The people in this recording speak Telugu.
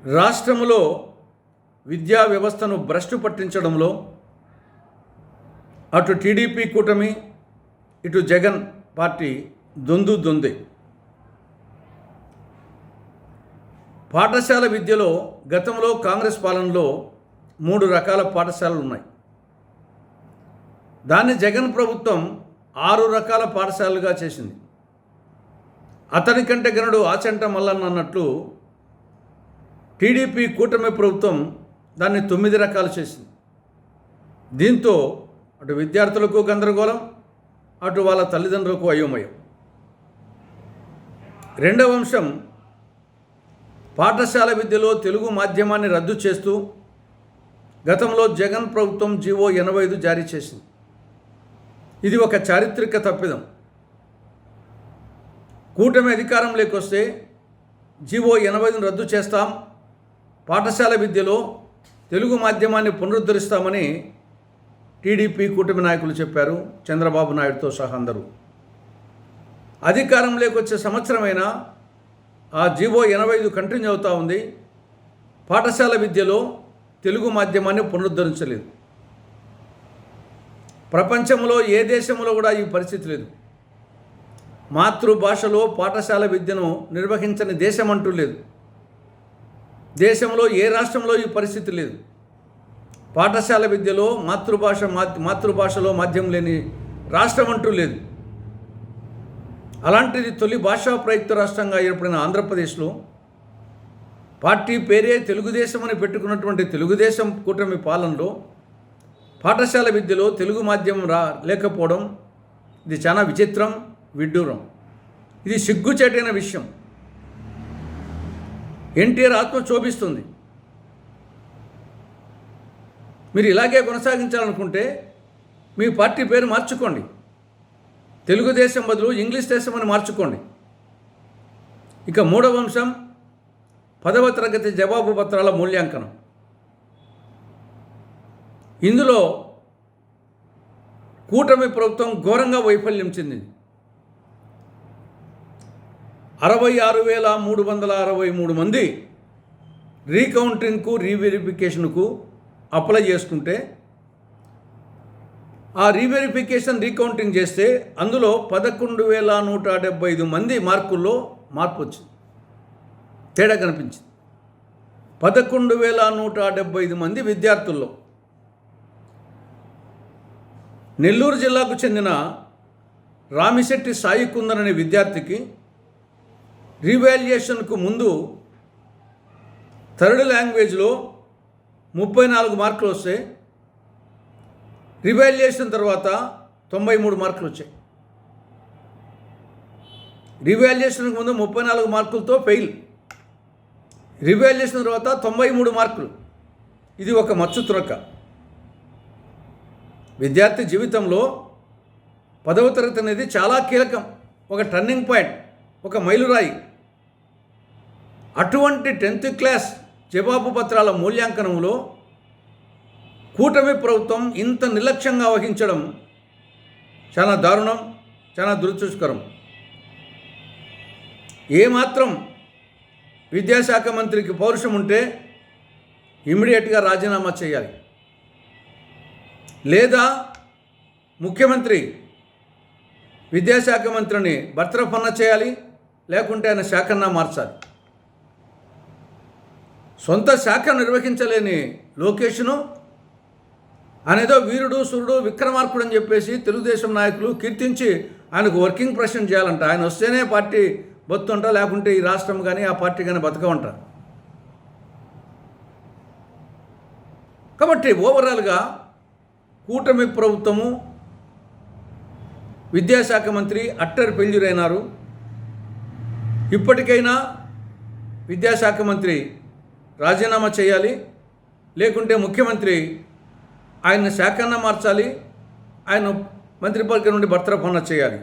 రాష్ట్రంలో విద్యా వ్యవస్థను భ్రష్టు పట్టించడంలో అటు టీడీపీ కూటమి ఇటు జగన్ పార్టీ దొందే. పాఠశాల విద్యలో గతంలో కాంగ్రెస్ పాలనలో 3 రకాల పాఠశాలలు ఉన్నాయి. దాన్ని జగన్ ప్రభుత్వం 6 రకాల పాఠశాలలుగా చేసింది. అతని కంటే గనుడు ఆచంట మల్లన్న అన్నట్లు టీడీపీ కూటమి ప్రభుత్వం దాన్ని 9 రకాలు చేసింది. దీంతో అటు విద్యార్థులకు గందరగోళం, అటు వాళ్ళ తల్లిదండ్రులకు అయోమయం. రెండవ అంశం, పాఠశాల విద్యలో తెలుగు మాధ్యమాన్ని రద్దు చేస్తూ గతంలో జగన్ ప్రభుత్వం జీవో 85 జారీ చేసింది. ఇది ఒక చారిత్రక తప్పిదం. కూటమి అధికారంలోకి వస్తే జీవో 85ను రద్దు చేస్తాం, పాఠశాల విద్యలో తెలుగు మాధ్యమాన్ని పునరుద్ధరిస్తామని టీడీపీ కూటమి నాయకులు చెప్పారు, చంద్రబాబు నాయుడుతో సహా అందరూ. అధికారంలోకి వచ్చే సంవత్సరమైనా ఆ జీవో 85 కంటిన్యూ అవుతూ ఉంది. పాఠశాల విద్యలో తెలుగు మాధ్యమాన్ని పునరుద్ధరించలేదు. ప్రపంచంలో ఏ దేశంలో కూడా ఈ పరిస్థితి లేదు. మాతృభాషలో పాఠశాల విద్యను నిర్వహించని దేశం అంటూ లేదు. దేశంలో ఏ రాష్ట్రంలో ఈ పరిస్థితి లేదు. పాఠశాల విద్యలో మాతృభాషలో మాధ్యమం లేని రాష్ట్రం అంటూ లేదు. అలాంటిది తొలి భాషా ప్రయుక్త రాష్ట్రంగా ఏర్పడిన ఆంధ్రప్రదేశ్లో పార్టీ పేరే తెలుగుదేశం అని పెట్టుకున్నటువంటి తెలుగుదేశం కూటమి పాలనలో పాఠశాల విద్యలో తెలుగు మాధ్యమం లేకపోవడం ఇది చాలా విచిత్రం, విడ్డూరం. ఇది సిగ్గుచేటైన విషయం. ఎన్టీఆర్ ఆత్మ శోభిస్తుంది. మీరు ఇలాగే కొనసాగించాలనుకుంటే మీ పార్టీ పేరు మార్చుకోండి. తెలుగుదేశం బదులు ఇంగ్లీష్ దేశం అని మార్చుకోండి. ఇక మూడవ అంశం, 10వ తరగతి జవాబు పత్రాల మూల్యాంకనం. ఇందులో కూటమి ప్రభుత్వం ఘోరంగా వైఫల్యం చెందింది. 66,363 మంది రీకౌంటింగ్కు రీవెరిఫికేషన్కు అప్లై చేసుకుంటే ఆ రీకౌంటింగ్ చేస్తే అందులో 11,175 మంది మార్కుల్లో మార్పు వచ్చింది, తేడా కనిపించింది. 11,175 మంది విద్యార్థుల్లో నెల్లూరు జిల్లాకు చెందిన రామిశెట్టి సాయి కుందన్ అనే విద్యార్థికి రీవాల్యుయేషన్కు ముందు థర్డ్ లాంగ్వేజ్లో 34 మార్కులు వస్తే రివాల్యుయేషన్ తర్వాత 93 మార్కులు వచ్చాయి. రివాల్యుయేషన్కు ముందు 34 మార్కులతో ఫెయిల్, రివాల్యుయేషన్ తర్వాత 93 మార్కులు. ఇది ఒక మచ్చు తునక. విద్యార్థి జీవితంలో 10వ తరగతి అనేది చాలా కీలకం, ఒక టర్నింగ్ పాయింట్, ఒక మైలురాయి. అటువంటి 10th క్లాస్ జవాబు పత్రాల మూల్యాంకనంలో కూటమి ప్రభుత్వం ఇంత నిర్లక్ష్యంగా వహించడం చాలా దారుణం, చాలా దురదృష్టకరం. ఏమాత్రం విద్యాశాఖ మంత్రికి పౌరుషం ఉంటే ఇమ్మీడియట్గా రాజీనామా చేయాలి, లేదా ముఖ్యమంత్రి విద్యాశాఖ మంత్రిని బర్తరఫ్ చేయాలి, లేకుంటే ఆయన శాఖన్నా మార్చాలి. సొంత శాఖ నిర్వహించలేని లోకేష్ను అనేదో వీరుడు సూర్యుడు విక్రమార్కుడు అని చెప్పేసి తెలుగుదేశం నాయకులు కీర్తించి ఆయనకు వర్కింగ్ ప్రెసిడెంట్ చేయాలంట. ఆయన వస్తేనే పార్టీ బతుంట, లేకుంటే ఈ రాష్ట్రం కానీ ఆ పార్టీ కానీ బతకమంట. కాబట్టి ఓవరాల్గా కూటమి ప్రభుత్వము, విద్యాశాఖ మంత్రి అట్టర్ పెంజురైనారు. ఇప్పటికైనా విద్యాశాఖ మంత్రి రాజీనామా చేయాలి, లేకుంటే ముఖ్యమంత్రి ఆయన శాఖన్న మార్చాలి, ఆయన మంత్రివర్గం నుండి బర్తరఫ్ చేయాలి.